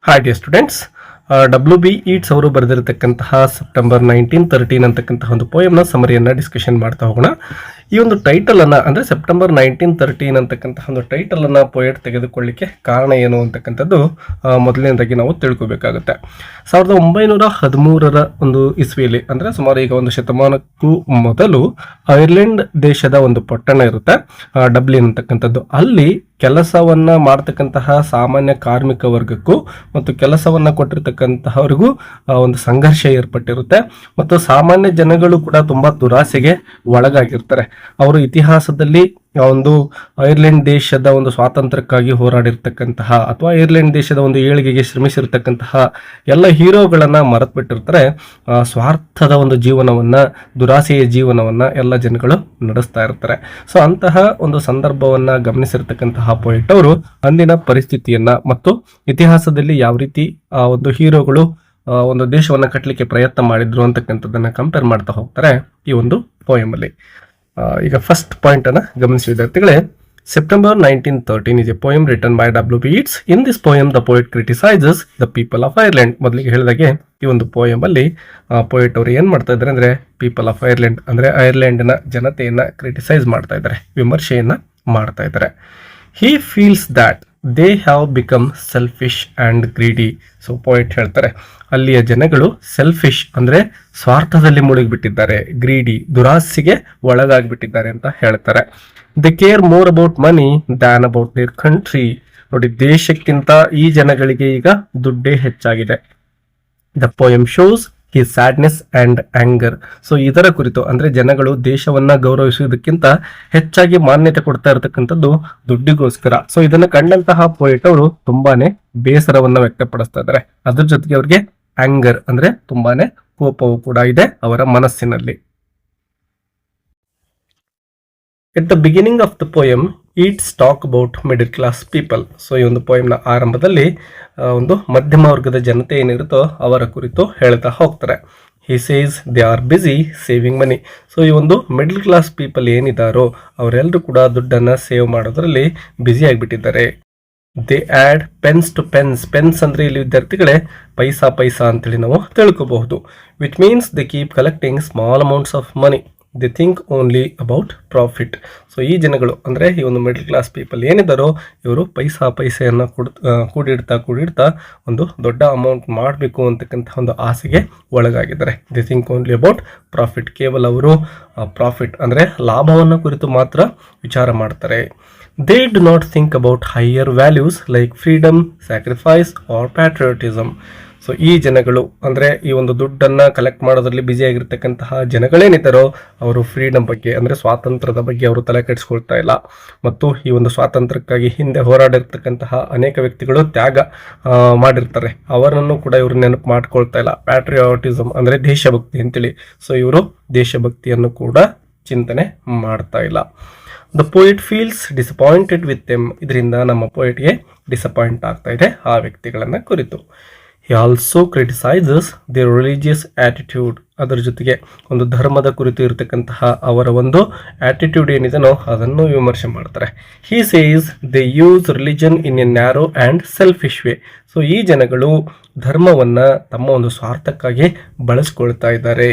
Hi dear students, WB eats ಅವರು ಬರೆದಿರತಕ್ಕಂತಹ September 1913 ಅಂತಕ್ಕಂತಹ ಒಂದು ಪೋಯಮ್ನ ಸಮರಿಯನ್ನು ಡಿಸ್ಕಷನ್ ಮಾಡ್ತಾ ಹೋಗೋಣ. ಈ ಒಂದು ಟೈಟಲ್ ಅನ್ನ ಅಂದ್ರೆ ಸೆಪ್ಟೆಂಬರ್ 1913 ಅಂತಕ್ಕಂತಹ ಒಂದು ಟೈಟಲ್ ಅನ್ನ ಪೋಯಟ್ ತೆಗೆದುಕೊಳ್ಳಿಕ್ಕೆ ಕಾರಣ ಏನು ಅಂತಕ್ಕಂಥದ್ದು ಮೊದಲನೇದಾಗಿ ನಾವು ತಿಳ್ಕೊಬೇಕಾಗುತ್ತೆ. 1913ರ ಒಂದು ಇಸ್ವಿಯಲ್ಲಿ ಅಂದ್ರೆ ಸುಮಾರು ಈಗ ಒಂದು ಶತಮಾನಕ್ಕೂ ಮೊದಲು ಐರ್ಲೆಂಡ್ ದೇಶದ ಒಂದು ಪಟ್ಟಣ ಇರುತ್ತೆ, ಡಬ್ಲಿನ್ ಅಂತಕ್ಕಂಥದ್ದು. ಅಲ್ಲಿ ಕೆಲಸವನ್ನ ಮಾಡ್ತಕ್ಕಂತಹ ಸಾಮಾನ್ಯ ಕಾರ್ಮಿಕ ವರ್ಗಕ್ಕೂ ಮತ್ತು ಕೆಲಸವನ್ನ ಕೊಟ್ಟಿರ್ತಕ್ಕಂತಹವರಿಗೂ ಒಂದು ಸಂಘರ್ಷ ಏರ್ಪಟ್ಟಿರುತ್ತೆ ಮತ್ತು ಸಾಮಾನ್ಯ ಜನಗಳು ಕೂಡ ತುಂಬಾ ದುರಾಸೆಗೆ ಒಳಗಾಗಿರ್ತಾರೆ. ಅವರು ಇತಿಹಾಸದಲ್ಲಿ ಒಂದು ಐರ್ಲೆಂಡ್ ದೇಶದ ಒಂದು ಸ್ವಾತಂತ್ರ್ಯಕ್ಕಾಗಿ ಹೋರಾಡಿರ್ತಕ್ಕಂತಹ ಅಥವಾ ಐರ್ಲೆಂಡ್ ದೇಶದ ಒಂದು ಏಳಿಗೆಗೆ ಶ್ರಮಿಸಿರ್ತಕ್ಕಂತಹ ಎಲ್ಲ ಹೀರೋಗಳನ್ನ ಮರೆತು ಬಿಟ್ಟಿರ್ತಾರೆ. ಸ್ವಾರ್ಥದ ಒಂದು ಜೀವನವನ್ನ, ದುರಾಸೆಯ ಜೀವನವನ್ನ ಎಲ್ಲ ಜನಗಳು ನಡೆಸ್ತಾ ಇರ್ತಾರೆ. ಸೊ ಅಂತಹ ಒಂದು ಸಂದರ್ಭವನ್ನ ಗಮನಿಸಿರ್ತಕ್ಕಂತಹ ಪೋಯಿಟ್ ಅವರು ಅಂದಿನ ಪರಿಸ್ಥಿತಿಯನ್ನ ಮತ್ತು ಇತಿಹಾಸದಲ್ಲಿ ಯಾವ ರೀತಿ ಒಂದು ಹೀರೋಗಳು ಒಂದು ದೇಶವನ್ನ ಕಟ್ಟಲಿಕ್ಕೆ ಪ್ರಯತ್ನ ಮಾಡಿದ್ರು ಅಂತಕ್ಕಂಥದ್ದನ್ನ ಕಂಪೇರ್ ಮಾಡ್ತಾ ಹೋಗ್ತಾರೆ ಈ ಒಂದು ಪೋಯಮ್ ಅಲ್ಲಿ. ಈಗ ಫಸ್ಟ್ ಪಾಯಿಂಟ್ ಅನ್ನ ಗಮನಿಸಿ ವಿದ್ಯಾರ್ಥಿಗಳೇ. September 1913 is a poem written by W.B. Yeats. In this poem, the poet criticizes the people of Ireland. ಮೊದಲಿಗೆ ಹೇಳಿದಾಗೆ ಈ ಒಂದು ಪೋಯಮ್ ಅಲ್ಲಿ ಪೋಯಟ್ ಅವರು ಏನ್ ಮಾಡ್ತಾ ಇದ್ದಾರೆ ಅಂದ್ರೆ ಪೀಪಲ್ ಆಫ್ ಐರ್ಲೆಂಡ್ ಅಂದ್ರೆ ಐರ್ಲೆಂಡ್ನ ಜನತೆಯನ್ನ ಕ್ರಿಟಿಸೈಸ್ ಮಾಡ್ತಾ ಇದ್ದಾರೆ, ವಿಮರ್ಶೆಯನ್ನ ಮಾಡ್ತಾ ಇದ್ದಾರೆ. He feels that they have become selfish and greedy. So poet ಹೇಳ್ತಾರೆ ಅಲ್ಲಿಯ ಜನಗಳು ಸೆಲ್ಫಿಶ್ ಅಂದ್ರೆ ಸ್ವಾರ್ಥದಲ್ಲಿ ಮುಳುಗಿಬಿಟ್ಟಿದ್ದಾರೆ, ಗ್ರೀಡಿ ದುರಾಸೆಗೆ ಒಳಗಾಗ್ಬಿಟ್ಟಿದ್ದಾರೆ ಅಂತ ಹೇಳ್ತಾರೆ. They care more about money than about there country. ನೋಡಿ, ದೇಶಕ್ಕಿಂತ ಈ ಜನಗಳಿಗೆ ಈಗ ದುಡ್ಡೇ ಹೆಚ್ಚಾಗಿದೆ. The poem shows his sadness and anger. So ಇದರ ಕುರಿತು ಅಂದ್ರೆ ಜನಗಳು ದೇಶವನ್ನ ಗೌರವಿಸುವುದಕ್ಕಿಂತ ಹೆಚ್ಚಾಗಿ ಮಾನ್ಯತೆ ಕೊಡ್ತಾ ಇರತಕ್ಕಂಥದ್ದು ದುಡ್ಡಿಗೋಸ್ಕರ. ಸೊ ಇದನ್ನ ಕಂಡಂತಹ ಪೋಯಿಟ್ ಅವರು ತುಂಬಾನೇ ಬೇಸರವನ್ನ ವ್ಯಕ್ತಪಡಿಸ್ತಾ ಇದ್ದಾರೆ. ಅದ್ರ ಜೊತೆಗೆ ಅವ್ರಿಗೆ ಆಂಗರ್ ಅಂದ್ರೆ ತುಂಬಾನೇ ಕೋಪವೂ ಕೂಡ ಇದೆ ಅವರ ಮನಸ್ಸಿನಲ್ಲಿ. At the beginning of the poem, Yeats talk about middle class people. So ಈ ಒಂದು ಪೋಯಮ್ನ ಆರಂಭದಲ್ಲಿ ಒಂದು ಮಧ್ಯಮ ವರ್ಗದ ಜನತೆ ಏನಿರುತ್ತೋ ಅವರ ಕುರಿತು ಹೇಳ್ತಾ ಹೋಗ್ತಾರೆ. He says they are busy saving money. So ಈ ಒಂದು ಮಿಡಲ್ ಕ್ಲಾಸ್ ಪೀಪಲ್ ಏನಿದಾರೋ ಅವರೆಲ್ಲರೂ ಕೂಡ ದುಡ್ಡನ್ನ ಸೇವ್ ಮಾಡೋದ್ರಲ್ಲಿ ಬ್ಯುಸಿ ಆಗಿಬಿಟ್ಟಿದ್ದಾರೆ. They add pence to pence. Pence ಅಂದ್ರೆ ಇಲ್ಲಿ ವಿದ್ಯಾರ್ಥಿಗಳೇ ಪೈಸಾ ಅಂತೇಳಿ ನಾವು ತಿಳ್ಕೋಬಹುದು. Which means they keep collecting small amounts of money. They think only about profit. So ಈ ಜನಗಳು ಅಂದರೆ ಈ ಒಂದು ಮಿಡಲ್ ಕ್ಲಾಸ್ ಪೀಪಲ್ ಏನಿದ್ದಾರೋ ಇವರು ಪೈಸೆಯನ್ನು ಕೂಡಿಡ್ತಾ ಒಂದು ದೊಡ್ಡ ಅಮೌಂಟ್ ಮಾಡಬೇಕು ಅಂತಕ್ಕಂಥ ಒಂದು ಆಸೆಗೆ ಒಳಗಾಗಿದ್ದಾರೆ. They think only about profit. ಕೇವಲ ಅವರು ಪ್ರಾಫಿಟ್ ಅಂದರೆ ಲಾಭವನ್ನು ಕುರಿತು ಮಾತ್ರ ವಿಚಾರ ಮಾಡ್ತಾರೆ. They do not think about higher values like freedom, sacrifice or patriotism. So ಈ ಜನಗಳು ಅಂದರೆ ಈ ಒಂದು ದುಡ್ಡನ್ನು ಕಲೆಕ್ಟ್ ಮಾಡೋದ್ರಲ್ಲಿ ಬ್ಯುಸಿ ಆಗಿರ್ತಕ್ಕಂತಹ ಜನಗಳೇನಿದ್ದಾರೋ ಅವರು ಫ್ರೀಡಮ್ ಬಗ್ಗೆ ಅಂದರೆ ಸ್ವಾತಂತ್ರ್ಯದ ಬಗ್ಗೆ ಅವರು ತಲೆ ಕೆಡಿಸ್ಕೊಳ್ತಾ ಇಲ್ಲ. ಮತ್ತು ಈ ಒಂದು ಸ್ವಾತಂತ್ರ್ಯಕ್ಕಾಗಿ ಹಿಂದೆ ಹೋರಾಡಿರ್ತಕ್ಕಂತಹ ಅನೇಕ ವ್ಯಕ್ತಿಗಳು ತ್ಯಾಗ ಮಾಡಿರ್ತಾರೆ, ಅವರನ್ನು ಕೂಡ ಇವರು ನೆನಪು ಮಾಡ್ಕೊಳ್ತಾ ಇಲ್ಲ. ಪ್ಯಾಟ್ರಿಯಾಟಿಸಮ್ ಅಂದರೆ ದೇಶಭಕ್ತಿ ಅಂತೇಳಿ. ಸೊ ಇವರು ದೇಶಭಕ್ತಿಯನ್ನು ಕೂಡ ಚಿಂತನೆ ಮಾಡ್ತಾ ಇಲ್ಲ. The poet feels disappointed with them. ಇದರಿಂದ ನಮ್ಮ ಪೋಯಿಟ್ಗೆ ಡಿಸಪಾಯಿಂಟ್ ಆಗ್ತಾ ಇದೆ ಆ ವ್ಯಕ್ತಿಗಳನ್ನ ಕುರಿತು. He also criticizes their religious attitude. ಅದರ ಜೊತೆಗೆ ಒಂದು ಧರ್ಮದ ಕುರಿತು ಇರತಕ್ಕಂತಹ ಅವರ ಒಂದು ಆಟಿಟ್ಯೂಡ್ ಏನಿದೆನೋ ಅದನ್ನು ವಿಮರ್ಶೆ ಮಾಡ್ತಾರೆ. He says they use religion in a narrow and selfish way. So ಈ ಜನಗಳು ಧರ್ಮವನ್ನ ತಮ್ಮ ಒಂದು ಸ್ವಾರ್ಥಕ್ಕಾಗಿ ಬಳಸ್ಕೊಳ್ತಾ ಇದ್ದಾರೆ.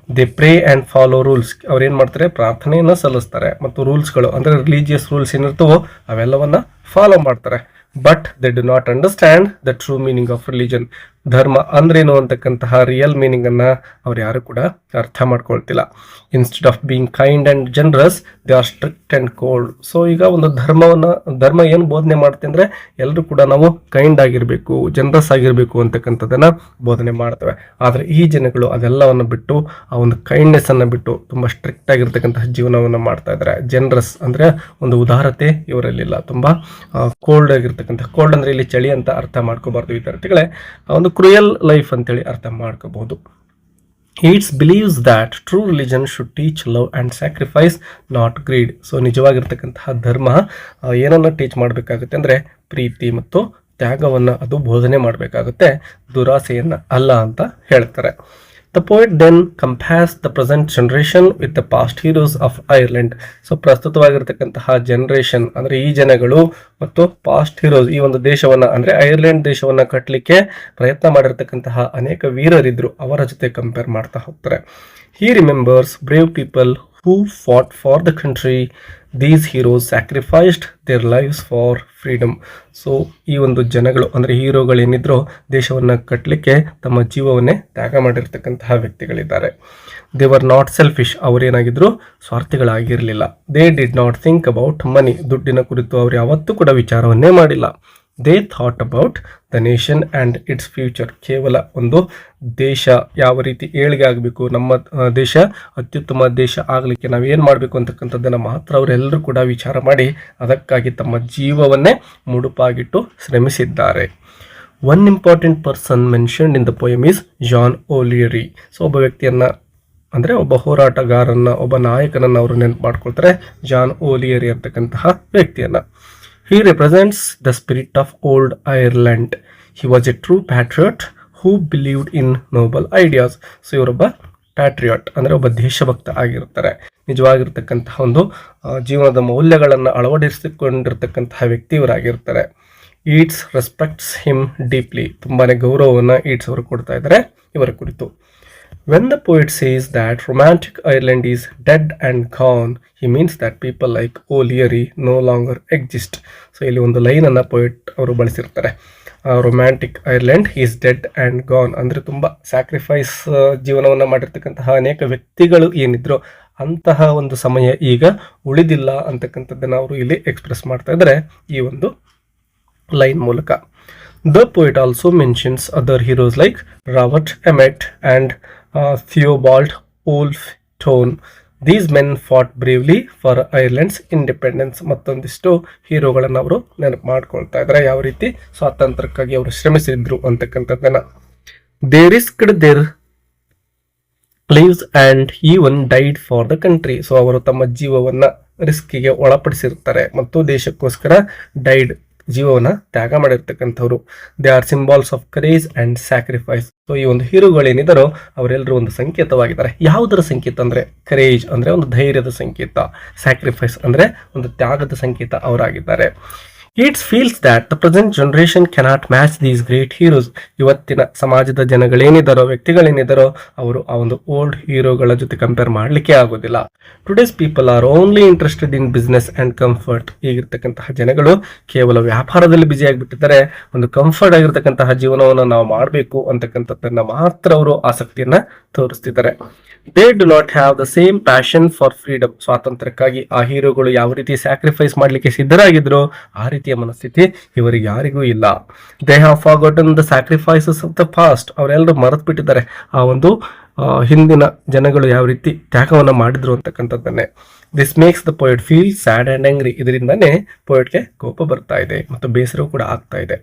They pray and follow rules. ಅವ್ರು ಏನು ಮಾಡ್ತಾರೆ, ಪ್ರಾರ್ಥನೆಯನ್ನು ಸಲ್ಲಿಸ್ತಾರೆ ಮತ್ತು ರೂಲ್ಸ್ಗಳು ಅಂದರೆ ರಿಲಿಜಿಯಸ್ ರೂಲ್ಸ್ ಏನಿರ್ತವೋ ಅವೆಲ್ಲವನ್ನ ಫಾಲೋ ಮಾಡ್ತಾರೆ. But they do not understand the true meaning of religion. ಧರ್ಮ ಅಂದ್ರೇನು ಅಂತಕ್ಕಂತಹ ರಿಯಲ್ ಮೀನಿಂಗ್ ಅನ್ನ ಅವ್ರು ಯಾರು ಕೂಡ ಅರ್ಥ ಮಾಡ್ಕೊಳ್ತಿಲ್ಲ. Instead of being kind and generous they are strict and cold. So ಈಗ ಒಂದು ಧರ್ಮ ಏನು ಬೋಧನೆ ಮಾಡುತ್ತೆ ಅಂದ್ರೆ ಎಲ್ಲರೂ ಕೂಡ ನಾವು ಕೈಂಡ್ ಆಗಿರಬೇಕು, ಜನರಸ್ ಆಗಿರಬೇಕು ಅಂತಕ್ಕಂಥದ್ದನ್ನ ಬೋಧನೆ ಮಾಡ್ತವೆ. ಆದರೆ ಈ ಜನಗಳು ಅದೆಲ್ಲವನ್ನು ಬಿಟ್ಟು ಆ ಒಂದು ಕೈಂಡ್ನೆಸ್ ಅನ್ನ ಬಿಟ್ಟು ತುಂಬಾ ಸ್ಟ್ರಿಕ್ಟ್ ಆಗಿರ್ತಕ್ಕಂತಹ ಜೀವನವನ್ನು ಮಾಡ್ತಾ ಇದ್ದಾರೆ. ಜನರಸ್ ಅಂದ್ರೆ ಒಂದು ಉದಾರತೆ ಇವರಲ್ಲಿಲ್ಲ, ತುಂಬಾ ಕೋಲ್ಡ್ ಆಗಿರ್ತಕ್ಕಂಥ. ಕೋಲ್ಡ್ ಅಂದ್ರೆ ಇಲ್ಲಿ ಚಳಿ ಅಂತ ಅರ್ಥ ಮಾಡ್ಕೋಬಾರ್ದು ವಿದ್ಯಾರ್ಥಿಗಳೇ, ಒಂದು ಕ್ರೂಯಲ್ ಲೈಫ್ ಅಂತೇಳಿ ಅರ್ಥ ಮಾಡ್ಕೋಬಹುದು. Yeats believes that true religion should teach love and sacrifice, not greed. So ನಿಜವಾಗಿರ್ತಕ್ಕಂತಹ ಧರ್ಮ ಏನನ್ನ ಟೀಚ್ ಮಾಡಬೇಕಾಗುತ್ತೆ ಅಂದ್ರೆ ಪ್ರೀತಿ ಮತ್ತು ತ್ಯಾಗವನ್ನ ಅದು ಬೋಧನೆ ಮಾಡಬೇಕಾಗುತ್ತೆ, ದುರಾಸೆಯನ್ನ ಅಲ್ಲ ಅಂತ ಹೇಳ್ತಾರೆ. The poet then compares the present generation with the past heroes of Ireland. So ಪ್ರಸ್ತುತವಾಗಿರ್ತಕ್ಕಂತಹ ಜನರೇಷನ್ ಅಂದ್ರೆ ಈ ಜನಗಳು ಮತ್ತು ಪಾಸ್ಟ್ ಹೀರೋಸ್, ಈ ಒಂದು ದೇಶವನ್ನ ಅಂದ್ರೆ ಐರ್ಲೆಂಡ್ ದೇಶವನ್ನ ಕಟ್ಟಲಿಕ್ಕೆ ಪ್ರಯತ್ನ ಮಾಡಿರ್ತಕ್ಕಂತಹ ಅನೇಕ ವೀರರಿದ್ರು, ಅವರ ಜೊತೆ ಕಂಪೇರ್ ಮಾಡ್ತಾ ಹೋಗ್ತಾರೆ. He remembers brave people who fought for the country. These heroes sacrificed their lives for freedom. So ಈ ಒಂದು ಜನಗಳು ಅಂದರೆ ಹೀರೋಗಳೇನಿದ್ರು ದೇಶವನ್ನು ಕಟ್ಟಲಿಕ್ಕೆ ತಮ್ಮ ಜೀವವನ್ನೇ ತ್ಯಾಗ ಮಾಡಿರ್ತಕ್ಕಂತಹ ವ್ಯಕ್ತಿಗಳಿದ್ದಾರೆ. ದೇ ವರ್ ನಾಟ್ ಸೆಲ್ಫಿಶ್, ಅವರೇನಾಗಿದ್ರು ಸ್ವಾರ್ಥಿಗಳಾಗಿರಲಿಲ್ಲ. They did not think about money, ದುಡ್ಡಿನ ಕುರಿತು ಅವರು ಯಾವತ್ತೂ ಕೂಡ ವಿಚಾರವನ್ನೇ ಮಾಡಿಲ್ಲ. They thought about the nation and its future. ಕೇವಲ ಒಂದು ದೇಶ ಯಾವ ರೀತಿ ಏಳಿಗೆ ಆಗಬೇಕು, ನಮ್ಮ ದೇಶ ಅತ್ಯುತ್ತಮ ದೇಶ ಆಗಲಿಕ್ಕೆ ನಾವೇನು ಮಾಡಬೇಕು ಅಂತಕ್ಕಂಥದ್ದನ್ನು ಮಾತ್ರ ಅವರೆಲ್ಲರೂ ಕೂಡ ವಿಚಾರ ಮಾಡಿ ಅದಕ್ಕಾಗಿ ತಮ್ಮ ಜೀವವನ್ನೇ ಮುಡುಪಾಗಿಟ್ಟು ಶ್ರಮಿಸಿದ್ದಾರೆ. One important person mentioned in the poem is John O'Leary. So ಒಬ್ಬ ವ್ಯಕ್ತಿಯನ್ನು ಅಂದರೆ ಒಬ್ಬ ಹೋರಾಟಗಾರನ್ನ, ಒಬ್ಬ ನಾಯಕನನ್ನು ಅವರು ನೆನಪು ಮಾಡ್ಕೊಳ್ತಾರೆ, ಜಾನ್ ಓಲಿಯರಿ ಅಂತಕ್ಕಂತಹ ವ್ಯಕ್ತಿಯನ್ನು. He represents the spirit of old Ireland. He was a true patriot who believed in noble ideas. So ಇವರೊಬ್ಬ ಪ್ಯಾಟ್ರಿಯಾಟ್ ಅಂದರೆ ಒಬ್ಬ ದೇಶಭಕ್ತ ಆಗಿರ್ತಾರೆ, ನಿಜವಾಗಿರ್ತಕ್ಕಂತಹ ಒಂದು ಜೀವನದ ಮೌಲ್ಯಗಳನ್ನು ಅಳವಡಿಸಿಕೊಂಡಿರ್ತಕ್ಕಂತಹ ವ್ಯಕ್ತಿ ಇವರಾಗಿರ್ತಾರೆ. ಈಟ್ಸ್ ರೆಸ್ಪೆಕ್ಟ್ಸ್ ಹಿಮ್ ಡೀಪ್ಲಿ, ತುಂಬಾ ಗೌರವವನ್ನು ಈಟ್ಸ್ ಅವರು ಕೊಡ್ತಾ ಇದ್ದಾರೆ ಇವರ ಕುರಿತು. When the poet says that romantic Ireland is dead and gone, he means that people like O'Leary no longer exist. So ಇಲ್ಲಿ ಒಂದು ಲೈನನ್ನು ಪೋಯಿಟ್ ಅವರು ಬಳಸಿರ್ತಾರೆ, romantic Ireland is dead and gone. ಅಂದರೆ ತುಂಬ ಸ್ಯಾಕ್ರಿಫೈಸ್ ಜೀವನವನ್ನು ಮಾಡಿರ್ತಕ್ಕಂತಹ ಅನೇಕ ವ್ಯಕ್ತಿಗಳು ಏನಿದ್ರು ಅಂತಹ ಒಂದು ಸಮಯ ಈಗ ಉಳಿದಿಲ್ಲ ಅಂತಕ್ಕಂಥದ್ದನ್ನು ಅವರು ಇಲ್ಲಿ ಎಕ್ಸ್ಪ್ರೆಸ್ ಮಾಡ್ತಾ ಇದ್ದಾರೆ ಈ ಒಂದು ಲೈನ್ ಮೂಲಕ. The poet also mentions other heroes like Robert Emmet and Theobald Olftown. These men fought bravely for Ireland's independence. ಮತ್ತೊಂದಿಷ್ಟು ಹೀರೋಗಳನ್ನು ಅವರು ನೆನಪು ಮಾಡ್ಕೊಳ್ತಾ ಇದ್ದಾರೆ, ಯಾವ ರೀತಿ ಸ್ವಾತಂತ್ರ್ಯಕ್ಕಾಗಿ ಅವರು ಶ್ರಮಿಸಿದ್ರು ಅಂತಕ್ಕಂಥದ್ದನ್ನ. They risked their lives and even died for the country. So ಅವರು ತಮ್ಮ ಜೀವವನ್ನ ರಿಸ್ಕಿಗೆ ಒಳಪಡಿಸಿರ್ತಾರೆ ಮತ್ತು ದೇಶಕ್ಕೋಸ್ಕರ ಡೈಡ್, ಜೀವವನ್ನ ತ್ಯಾಗ ಮಾಡಿರ್ತಕ್ಕಂಥವ್ರು. They are symbols of courage and sacrifice. So ಈ ಒಂದು ಹೀರೋಗಳೇನಿದಾರೋ ಅವರೆಲ್ಲರೂ ಒಂದು ಸಂಕೇತವಾಗಿದ್ದಾರೆ. ಯಾವುದರ ಸಂಕೇತ ಅಂದ್ರೆ ಕರೇಜ್ ಅಂದ್ರೆ ಒಂದು ಧೈರ್ಯದ ಸಂಕೇತ, ಸ್ಯಾಕ್ರಿಫೈಸ್ ಅಂದ್ರೆ ಒಂದು ತ್ಯಾಗದ ಸಂಕೇತ ಅವರಾಗಿದ್ದಾರೆ. It feels that the present generation cannot match these great heroes. ಇವತ್ತಿನ ಸಮಾಜದ ಜನಗಳೇನಿದಾರೋ, ವ್ಯಕ್ತಿಗಳೇನಿದಾರೋ ಅವರು ಆ ಒಂದು ಓಲ್ಡ್ ಹೀರೋಗಳ ಜೊತೆ ಕಂಪೇರ್ ಮಾಡಲಿಕ್ಕೆ ಆಗೋದಿಲ್ಲ. Today's people are only interested in business and comfort. ಈಗಿರ್ತಕ್ಕಂತಹ ಜನಗಳು ಕೇವಲ ವ್ಯಾಪಾರದಲ್ಲಿ ಬ್ಯುಸಿ ಆಗಿಬಿಟ್ಟಿದ್ದಾರೆ, ಒಂದು ಕಂಫರ್ಟ್ ಆಗಿರ್ತಕ್ಕಂತಹ ಜೀವನವನ್ನು ನಾವು ಮಾಡಬೇಕು ಅಂತಕ್ಕಂಥದ್ದನ್ನ ಮಾತ್ರ ಅವರು ಆಸಕ್ತಿಯನ್ನ ತೋರಿಸ್ತಿದ್ದಾರೆ. They do not have the same passion for freedom. ಸ್ವಾತಂತ್ರ್ಯಕ್ಕಾಗಿ ಆ ಹೀರೋಗಳು ಯಾವ ರೀತಿ ಸ್ಯಾಕ್ರಿಫೈಸ್ ಮಾಡಲಿಕ್ಕೆ ಸಿದ್ಧರಾಗಿದ್ರು ಆ ರೀತಿಯ ಮನಸ್ಥಿತಿ ಇವರಿಗೆ ಯಾರಿಗೂ ಇಲ್ಲ. They have forgotten the sacrifices of the past. ಅವರೆಲ್ಲರೂ ಮರೆತು ಬಿಟ್ಟಿದ್ದಾರೆ ಆ ಒಂದು ಹಿಂದಿನ ಜನಗಳು ಯಾವ ರೀತಿ ತ್ಯಾಗವನ್ನು ಮಾಡಿದ್ರು ಅಂತಕ್ಕಂಥದ್ದನ್ನೇ. This makes the poet feel sad and angry. ಇದರಿಂದಾನೇ ಪೋಯಟ್ಗೆ ಕೋಪ ಬರ್ತಾ ಇದೆ ಮತ್ತು ಬೇಸರವೂ ಕೂಡ ಆಗ್ತಾ ಇದೆ.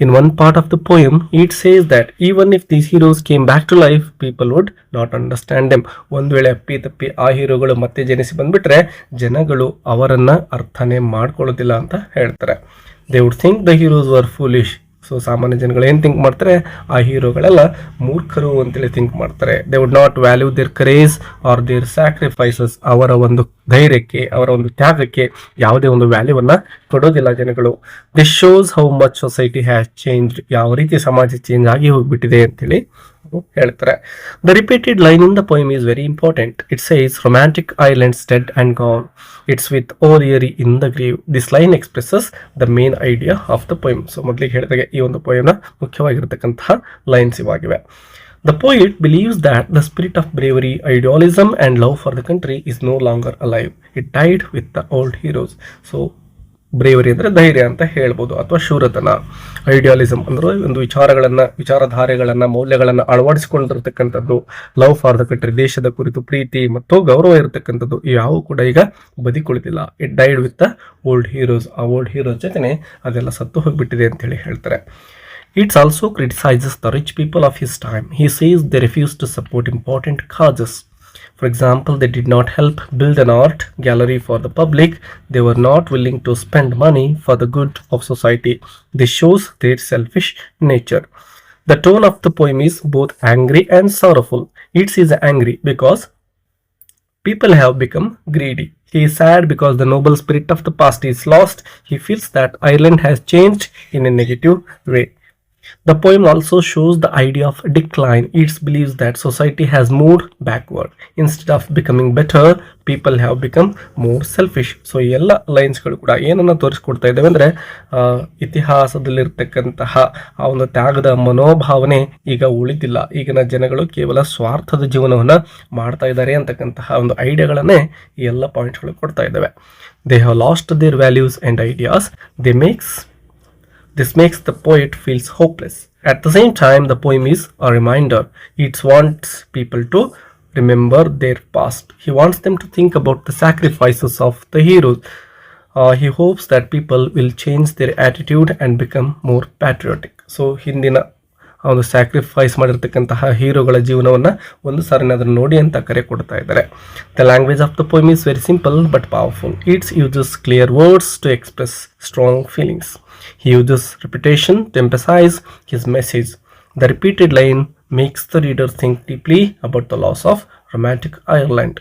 In one part of the poem, it says that even if these heroes came back to life, people would not understand them. ಒಂದು ವೇಳೆ ಅಪ್ಪಿ ಆ ಹೀರೋಗಳು ಮತ್ತೆ ಜನಿಸಿ ಬಂದ್ಬಿಟ್ರೆ ಜನಗಳು ಅವರನ್ನ ಅರ್ಥನೇ ಮಾಡ್ಕೊಳ್ಳೋದಿಲ್ಲ ಅಂತ ಹೇಳ್ತಾರೆ. They would think the heroes were foolish. So ಸಾಮಾನ್ಯ ಜನಗಳು ಏನು ಥಿಂಕ್ ಮಾಡ್ತಾರೆ, ಆ ಹೀರೋಗಳೆಲ್ಲ ಮೂರ್ಖರು ಅಂತೇಳಿ ಥಿಂಕ್ ಮಾಡ್ತಾರೆ. They would not value their courage or their sacrifices. ಅವರ ಒಂದು ಧೈರ್ಯಕ್ಕೆ, ಅವರ ಒಂದು ತ್ಯಾಗಕ್ಕೆ ಯಾವುದೇ ಒಂದು ವ್ಯಾಲ್ಯೂವನ್ನ ಕೊಡೋದಿಲ್ಲ ಜನಗಳು. This shows how much society has change. ಯಾವ ರೀತಿ ಸಮಾಜ ಚೇಂಜ್ ಆಗಿ ಹೋಗ್ಬಿಟ್ಟಿದೆ ಅಂತೇಳಿ ಹೇಳ್ತಾರೆ. The repeated line in the poem is very important. It says romantic Ireland's dead and gone, it's with O'Leary in the grave. This line expresses the main idea of the poem. So ಮೊದಲಿಗೆ ಹೇಳಿದಾಗೆ ಈ ಒಂದು ಪೋಯಮ್ನ ಮುಖ್ಯವಾಗಿರತಕ್ಕಂತಹ lines ಇವಾಗಿವೆ. The poet believes that the spirit of bravery, idealism and love for the country is no longer alive. It died with the old heroes. So bravery ಅಂದರೆ ಧೈರ್ಯ ಅಂತ ಹೇಳ್ಬೋದು, ಅಥವಾ ಶೂರತನ. ಐಡಿಯಾಲಿಸಮ್ ಅಂದ್ರೆ ಒಂದು ವಿಚಾರಧಾರೆಗಳನ್ನು, ಮೌಲ್ಯಗಳನ್ನು ಅಳವಡಿಸಿಕೊಂಡಿರ್ತಕ್ಕಂಥದ್ದು. ಲವ್ ಫಾರ್ ದ ಕಂಟ್ರಿ, ದೇಶದ ಕುರಿತು ಪ್ರೀತಿ ಮತ್ತು ಗೌರವ ಇರತಕ್ಕಂಥದ್ದು ಯಾವ ಕೂಡ ಈಗ ಬದಿಕುಳಿದಿಲ್ಲ. It died with the old heroes. ಆ ಓಲ್ಡ್ ಹೀರೋಸ್ ಜೊತೆನೆ ಅದೆಲ್ಲ ಸತ್ತು ಹೋಗ್ಬಿಟ್ಟಿದೆ ಅಂತೇಳಿ ಹೇಳ್ತಾರೆ. It also criticizes the rich people of his time. He says they refused to support important causes. For example, they did not help build an art gallery for the public. They were not willing to spend money for the good of society. This shows their selfish nature. The tone of the poem is both angry and sorrowful. Yeats is angry because people have become greedy. He is sad because the noble spirit of the past is lost. He feels that Ireland has changed in a negative way. The poem also shows the idea of decline. It believes that society has moved backward. Instead of becoming better, people have become more selfish. So ಈ ಎಲ್ಲ ಲೈನ್ಸ್ಗಳು ಕೂಡ ಏನನ್ನ ತೋರಿಸ್ಕೊಡ್ತಾ ಇದ್ದಾವೆ ಅಂದರೆ ಇತಿಹಾಸದಲ್ಲಿರ್ತಕ್ಕಂತಹ ಆ ಒಂದು ತ್ಯಾಗದ ಮನೋಭಾವನೆ ಈಗ ಉಳಿದಿಲ್ಲ. ಈಗಿನ ಜನಗಳು ಕೇವಲ ಸ್ವಾರ್ಥದ ಜೀವನವನ್ನು ಮಾಡ್ತಾ ಇದ್ದಾರೆ ಅಂತಕ್ಕಂತಹ ಒಂದು ಐಡಿಯಾಗಳನ್ನೇ ಈ ಎಲ್ಲ ಪಾಯಿಂಟ್ಸ್ಗಳು ಕೊಡ್ತಾ ಇದ್ದಾವೆ. They have lost their values and ideas. This makes the poet feels hopeless. At the same time, the poem is a reminder. It wants people to remember their past. He wants them to think about the sacrifices of the heroes. He hopes that people will change their attitude and become more patriotic. So, ಹಿಂದಿನ ಒಂದು sacrifice ಮಾಡಿರ್ತಕ್ಕಂತಹ ಹೀರೋಗಳ ಜೀವನವನ್ನು ಒಂದು ಸಾರಿನ ಅದನ್ನು ನೋಡಿ ಅಂತ ಕರೆ ಕೊಡ್ತಾ ಇದ್ದಾರೆ. The language of the poem is very simple but powerful. It's uses clear words to express strong feelings. He uses repetition to emphasize his message. The repeated line makes the reader think deeply about the loss of romantic Ireland.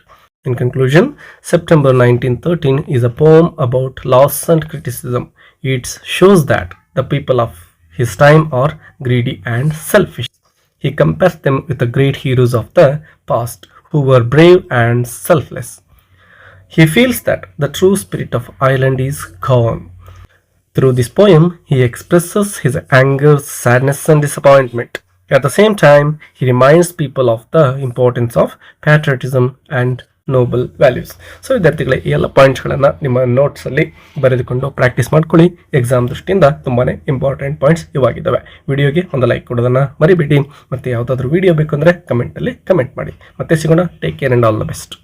In conclusion, September 1913 is a poem about loss and criticism. It shows that the people of his time are greedy and selfish. He compares them with the great heroes of the past who were brave and selfless. He feels that the true spirit of Ireland is gone. Through this poem, he expresses his anger, sadness and disappointment. At the same time, he reminds people of the importance of patriotism and noble values. So ವಿದ್ಯಾರ್ಥಿಗಳೇ ಈ ಎಲ್ಲ ಪಾಯಿಂಟ್ಸ್ಗಳನ್ನು ನಿಮ್ಮ ನೋಟ್ಸಲ್ಲಿ ಬರೆದುಕೊಂಡು practice ಮಾಡ್ಕೊಳ್ಳಿ. Exam ದೃಷ್ಟಿಯಿಂದ ತುಂಬಾ important points ಇವಾಗಿದ್ದಾವೆ. ವಿಡಿಯೋಗೆ ಒಂದು like ಕೊಡೋದನ್ನು ಮರಿಬೇಡಿ. ಮತ್ತು ಯಾವುದಾದ್ರೂ ವಿಡಿಯೋ ಬೇಕು ಅಂದರೆ ಕಮೆಂಟಲ್ಲಿ ಕಮೆಂಟ್ ಮಾಡಿ. ಮತ್ತೆ ಸಿಗೋಣ. Take care and all the best.